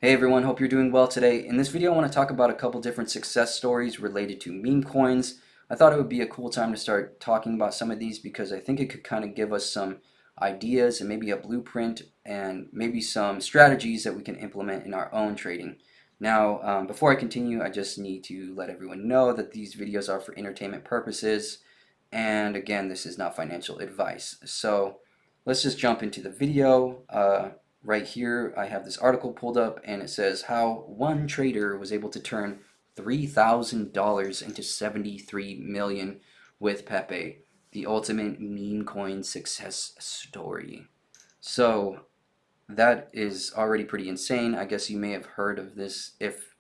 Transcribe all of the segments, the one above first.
Hey everyone, hope you're doing well today. In this video, I want to talk about a couple different success stories related to meme coins. I thought it would be a cool time to start talking about some of these because I think it could kind of give us some ideas and maybe a blueprint and maybe some strategies that we can implement in our own trading. Now, before I continue, I just need to let everyone know that these videos are for entertainment purposes. And again, this is not financial advice. So let's just jump into the video. Right here I have this article pulled up and it says how one trader was able to turn $3,000 into 73 million with Pepe, the ultimate meme coin success story. So that is already pretty insane. I guess you may have heard of this. If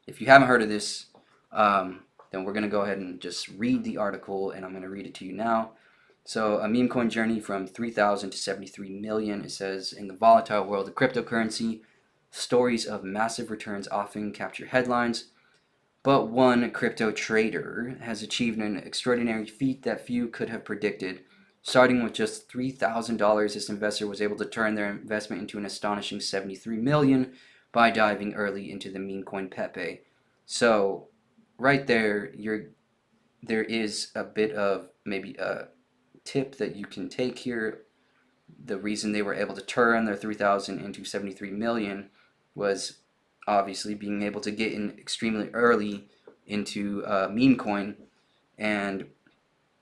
you haven't heard of this, then we're going to go ahead and just read the article, and I'm going to read it to you now. So, a meme coin journey from 3,000 to 73 million. It says, in the volatile world of cryptocurrency, stories of massive returns often capture headlines, but one crypto trader has achieved an extraordinary feat that few could have predicted. Starting with just $3,000, this investor was able to turn their investment into an astonishing 73 million by diving early into the meme coin Pepe. So, right there, there is a bit of maybe a tip that you can take here. The reason they were able to turn their 3,000 into 73 million was obviously being able to get in extremely early into meme coin, and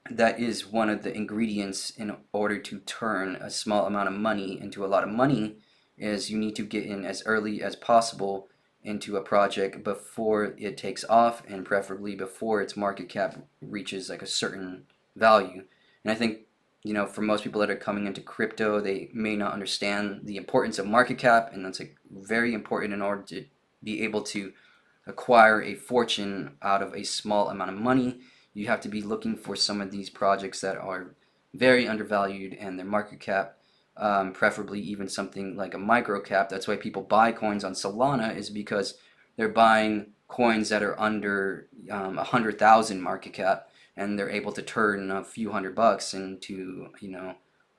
that is one of the ingredients in order to turn a small amount of money into a lot of money. Is you need to get in as early as possible into a project before it takes off, and preferably before its market cap reaches like a certain value. And I think, for most people that are coming into crypto, they may not understand the importance of market cap, and that's like very important in order to be able to acquire a fortune out of a small amount of money. You have to be looking for some of these projects that are very undervalued and their market cap, preferably even something like a micro cap. That's why people buy coins on Solana, is because they're buying coins that are under 100,000 market cap, and they're able to turn a few $100 into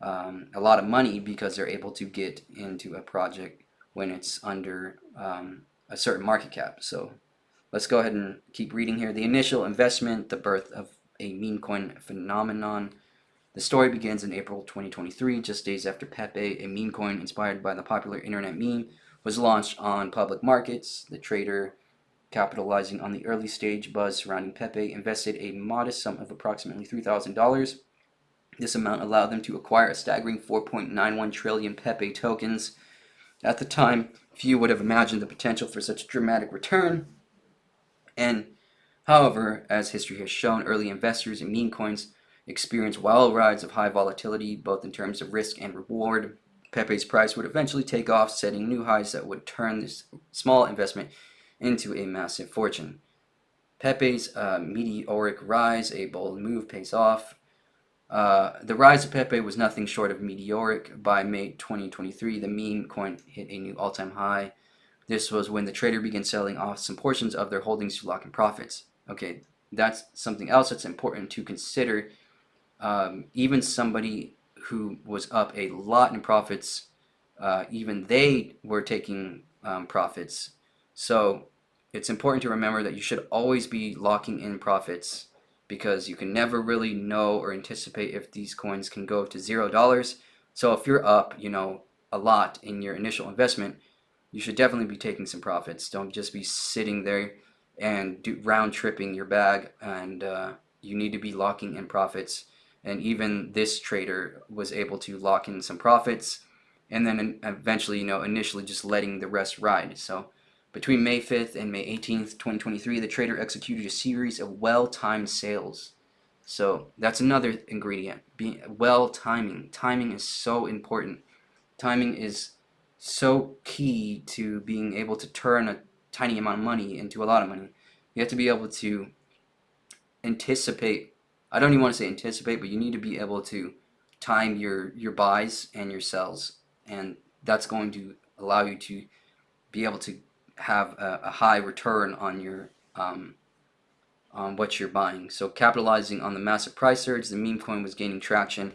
a lot of money because they're able to get into a project when it's under a certain market cap. So let's go ahead and keep reading here. The initial investment, the birth of a meme coin phenomenon. The story begins in April 2023, just days after Pepe, a meme coin inspired by the popular internet meme, was launched on public markets. The trader, capitalizing on the early stage buzz surrounding Pepe, invested a modest sum of approximately $3,000. This amount allowed them to acquire a staggering 4.91 trillion Pepe tokens. At the time, few would have imagined the potential for such a dramatic return. And however, as history has shown, early investors in meme coins experience wild rides of high volatility, both in terms of risk and reward. Pepe's price would eventually take off, setting new highs that would turn this small investment into a massive fortune. Pepe's meteoric rise, a bold move, pays off. The rise of Pepe was nothing short of meteoric. By May 2023, the meme coin hit a new all-time high. This was when the trader began selling off some portions of their holdings to lock in profits. Okay, that's something else that's important to consider. Even somebody who was up a lot in profits, even they were taking profits. So it's important to remember that you should always be locking in profits because you can never really know or anticipate if these coins can go to $0. So if you're up, a lot in your initial investment, you should definitely be taking some profits. Don't just be sitting there and round tripping your bag, and you need to be locking in profits. And even this trader was able to lock in some profits, and then eventually, initially just letting the rest ride. So between May 5th and May 18th, 2023, the trader executed a series of well-timed sales. So that's another ingredient. Being timing. Timing is so important. Timing is so key to being able to turn a tiny amount of money into a lot of money. You have to be able to anticipate. I don't even want to say anticipate, but you need to be able to time your buys and your sells, and that's going to allow you to be able to have a high return on your on what you're buying. So capitalizing on the massive price surge, the meme coin was gaining traction.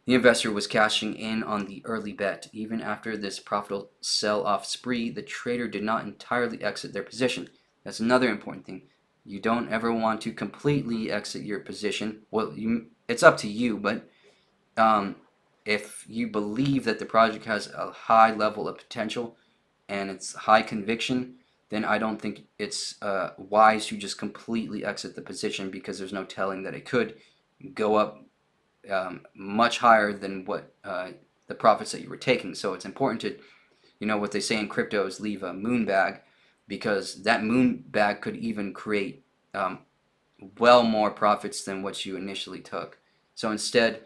The investor was cashing in on the early bet. Even after this profitable sell-off spree, the trader did not entirely exit their position. That's another important thing. You don't ever want to completely exit your position. Well, it's up to you, but um, if you believe that the project has a high level of potential and it's high conviction, then I don't think it's wise to just completely exit the position, because there's no telling that it could go up much higher than what the profits that you were taking. So it's important to, what they say in crypto is leave a moon bag, because that moon bag could even create um, well more profits than what you initially took. So instead,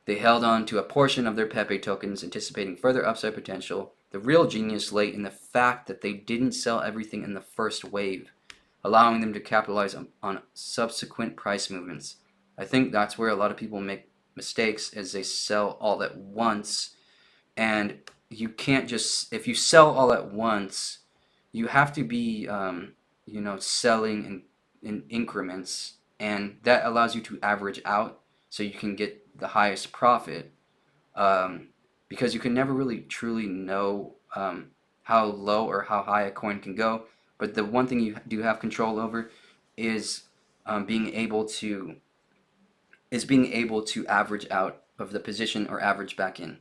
they held on to a portion of their PEPE tokens, anticipating further upside potential. The real genius lay in the fact that they didn't sell everything in the first wave, allowing them to capitalize on subsequent price movements. I think that's where a lot of people make mistakes, is they sell all at once. And you can't just, if you sell all at once, you have to be selling in increments, and that allows you to average out so you can get the highest profit, um, because you can never really truly know how low or how high a coin can go. But the one thing you do have control over is being able to average out of the position or average back in.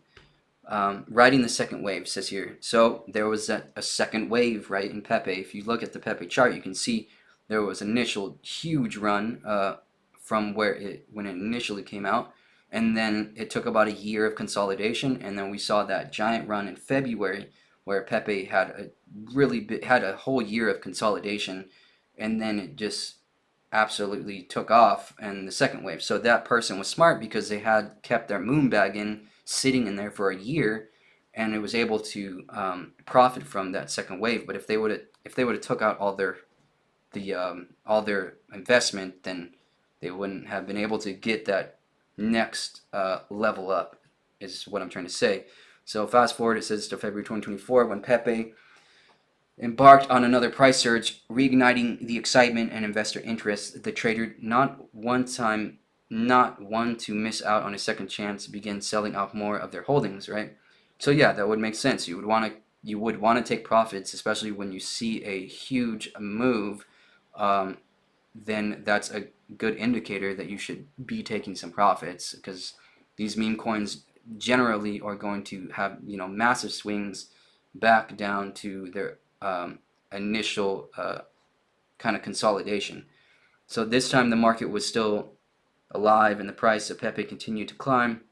Riding the second wave, says here. So there was a second wave, right, in PEPE. If you look at the PEPE chart, you can see there was initial huge run from when it initially came out, and then it took about a year of consolidation, and then we saw that giant run in February where PEPE had a whole year of consolidation, and then it just absolutely took off in the second wave. So that person was smart, because they had kept their moon bag in, sitting in there for a year, and it was able to profit from that second wave. But if they would have took out all their investment, then they wouldn't have been able to get that next level up, is what I'm trying to say. So fast forward, it says to February 2024, when PEPE embarked on another price surge, reigniting the excitement and investor interest. The trader, not one to miss out on a second chance, began selling off more of their holdings, right? So yeah, that would make sense. You would want to take profits, especially when you see a huge move. Um, then that's a good indicator that you should be taking some profits, because these meme coins generally are going to have massive swings back down to their initial kind of consolidation. So this time the market was still alive and the price of PEPE continued to climb.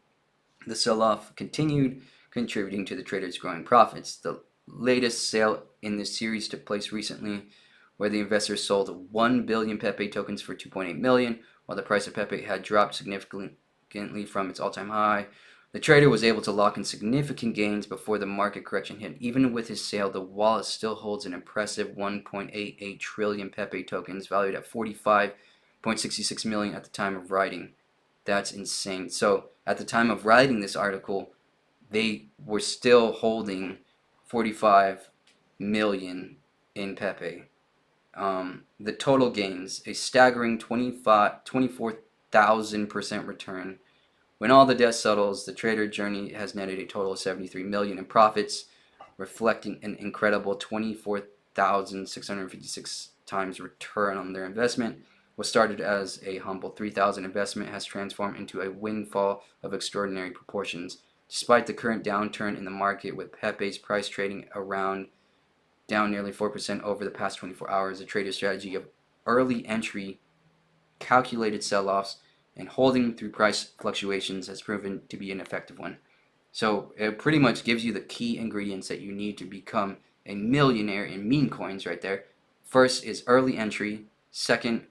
The sell-off continued, contributing to the traders' growing profits. The latest sale in this series took place recently, where the investors sold 1 billion PEPE tokens for 2.8 million, while the price of PEPE had dropped significantly from its all-time high. The trader was able to lock in significant gains before the market correction hit. Even with his sale, the wallet still holds an impressive 1.88 trillion PEPE tokens, valued at 45.66 million at the time of writing. That's insane. So at the time of writing this article, they were still holding 45 million in PEPE. The total gains, a staggering 24,000% return. When all the dust settles, the trader journey has netted a total of 73 million in profits, reflecting an incredible 24,656 times return on their investment. What started as a humble 3,000 investment has transformed into a windfall of extraordinary proportions. Despite the current downturn in the market, with PEPE's price trading around down nearly 4% over the past 24 hours, the trader's strategy of early entry, calculated sell-offs, and holding through price fluctuations has proven to be an effective one. So it pretty much gives you the key ingredients that you need to become a millionaire in meme coins right there. First is early entry, second,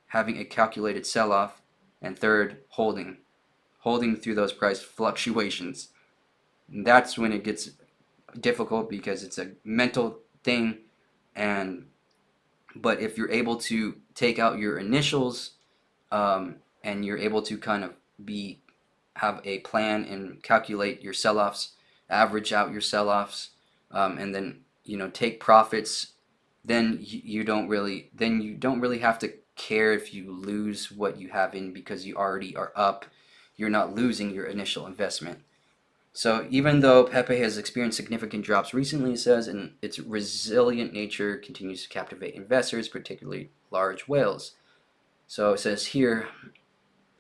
having a calculated sell-off, and third, holding through those price fluctuations. And that's when it gets difficult, because it's a mental thing, but if you're able to take out your initials, and you're able to kind of have a plan and calculate your sell-offs, average out your sell-offs, and then take profits, then you don't really have to care if you lose what you have in, because you already are up. you're not losing your initial investment. So even though Pepe has experienced significant drops recently, it says, and its resilient nature continues to captivate investors, particularly large whales. So it says here,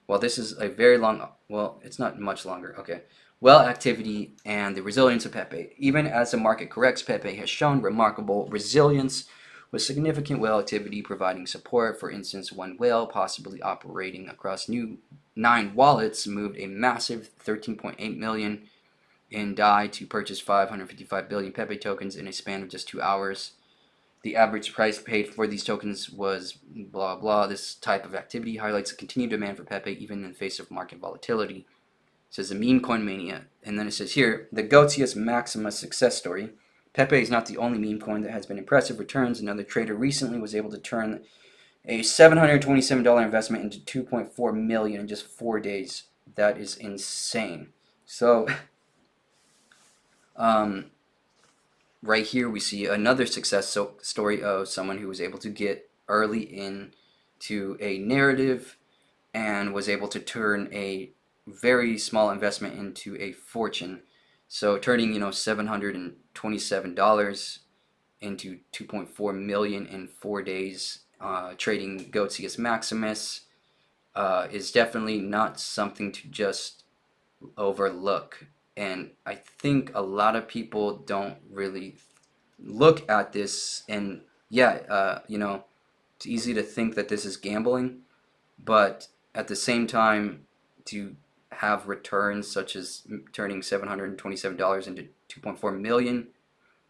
well, this is a very long, well, it's not much longer. Okay. Well, activity and the resilience of Pepe. Even as the market corrects, Pepe has shown remarkable resilience with significant whale activity providing support. For instance, one whale, possibly operating across 9 wallets, moved a massive 13.8 million in DAI to purchase 555 billion Pepe tokens in a span of just 2 hours. The average price paid for these tokens was blah blah. This type of activity highlights the continued demand for Pepe even in the face of market volatility. It says the meme coin mania. And then it says here, the Gotius Maximus success story. Pepe is not the only meme coin that has been impressive returns. Another trader recently was able to turn a $727 investment into 2.4 million in just 4 days. That is insane. So right here we see another success story of someone who was able to get early into a narrative and was able to turn a very small investment into a fortune. So turning, $727 into 2.4 million in 4 days, trading Gotius Maximus is definitely not something to just overlook. And I think a lot of people don't really look at this. And yeah, it's easy to think that this is gambling, but at the same time, to have returns such as turning $727 into 2.4 million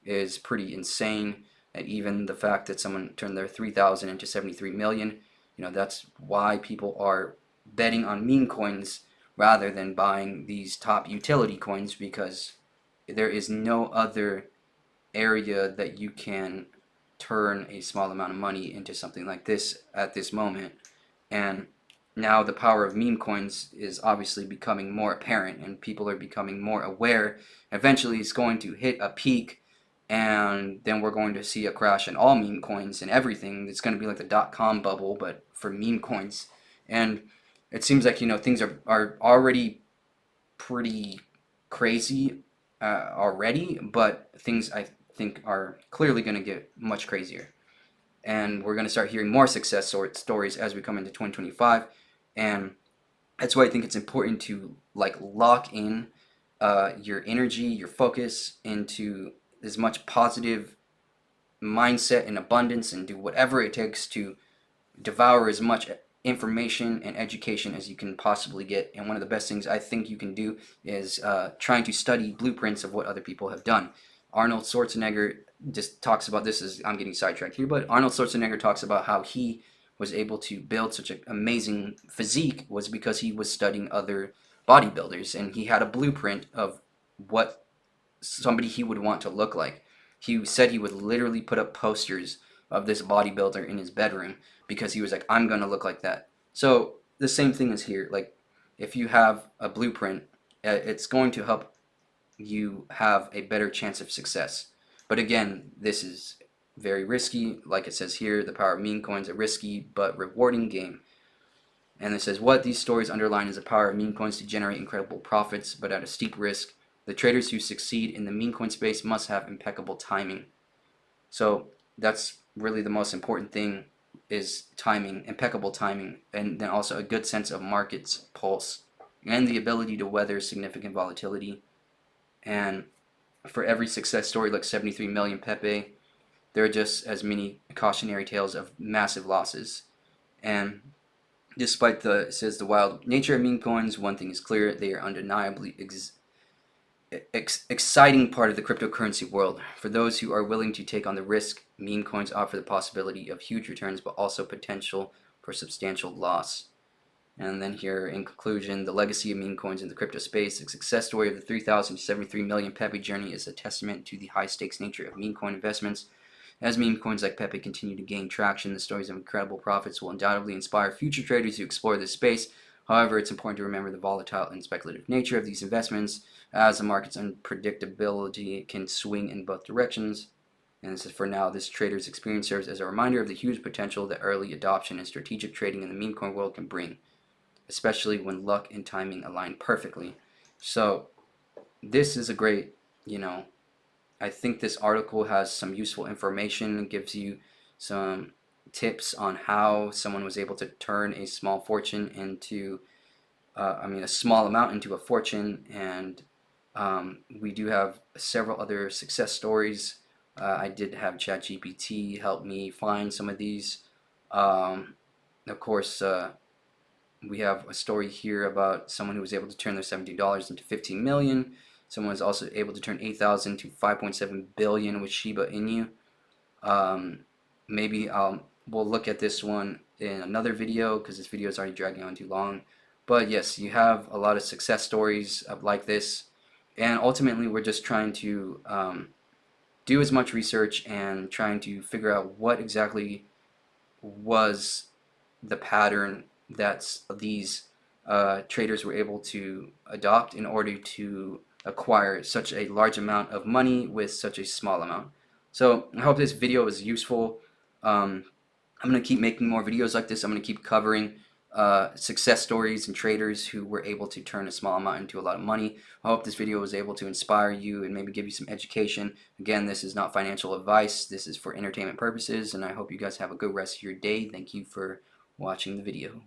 is pretty insane. And even the fact that someone turned their 3,000 into 73 million, that's why people are betting on meme coins rather than buying these top utility coins, because there is no other area that you can turn a small amount of money into something like this at this moment. And now the power of meme coins is obviously becoming more apparent, and people are becoming more aware. Eventually it's going to hit a peak, and then we're going to see a crash in all meme coins and everything. It's going to be like the dot-com bubble, but for meme coins. And it seems like, things are already pretty crazy already, but things I think are clearly going to get much crazier. And we're going to start hearing more success stories as we come into 2025. And that's why I think it's important to lock in your energy, your focus into as much positive mindset and abundance, and do whatever it takes to devour as much information and education as you can possibly get. And one of the best things I think you can do is trying to study blueprints of what other people have done. Arnold Schwarzenegger just talks about this, as I'm getting sidetracked here, but Arnold Schwarzenegger talks about how he was able to build such an amazing physique was because he was studying other bodybuilders, and he had a blueprint of what somebody he would want to look like. He said he would literally put up posters of this bodybuilder in his bedroom because he was like, I'm going to look like that. So the same thing is here. Like, if you have a blueprint, it's going to help you have a better chance of success. But again, this is very risky. Like it says here, the power of meme coins, a risky but rewarding game. And it says, what these stories underline is the power of meme coins to generate incredible profits, but at a steep risk. The traders who succeed in the meme coin space must have impeccable timing. So that's really the most important thing, is timing, impeccable timing, and then also a good sense of market's pulse and the ability to weather significant volatility. And for every success story like 73 million Pepe, there are just as many cautionary tales of massive losses. And despite it says the wild nature of meme coins, one thing is clear: they are undeniably exciting part of the cryptocurrency world. For those who are willing to take on the risk, meme coins offer the possibility of huge returns, but also potential for substantial loss. And then here, in conclusion, the legacy of meme coins in the crypto space, the success story of the 3,073 million Pepe journey, is a testament to the high-stakes nature of meme coin investments. As meme coins like Pepe continue to gain traction, the stories of incredible profits will undoubtedly inspire future traders to explore this space. However, it's important to remember the volatile and speculative nature of these investments, as the market's unpredictability can swing in both directions. And this is, for now, this trader's experience serves as a reminder of the huge potential that early adoption and strategic trading in the meme coin world can bring. especially when luck and timing align perfectly. So this is a great, you know, I think this article has some useful information. It gives you some tips on how someone was able to turn a small fortune into, a small amount into a fortune. And we do have several other success stories. I did have ChatGPT help me find some of these. Um, of course, we have a story here about someone who was able to turn their $17 into 15 million. Someone was also able to turn 8,000 to 5.7 billion with Shiba Inu. Um, maybe we'll look at this one in another video because this video is already dragging on too long. But yes, you have a lot of success stories like this, and ultimately we're just trying to do as much research and trying to figure out what exactly was the pattern that these traders were able to adopt in order to acquire such a large amount of money with such a small amount. So I hope this video was useful. I'm going to keep making more videos like this. I'm going to keep covering success stories and traders who were able to turn a small amount into a lot of money. I hope this video was able to inspire you and maybe give you some education. Again, this is not financial advice. This is for entertainment purposes, and I hope you guys have a good rest of your day. Thank you for watching the video.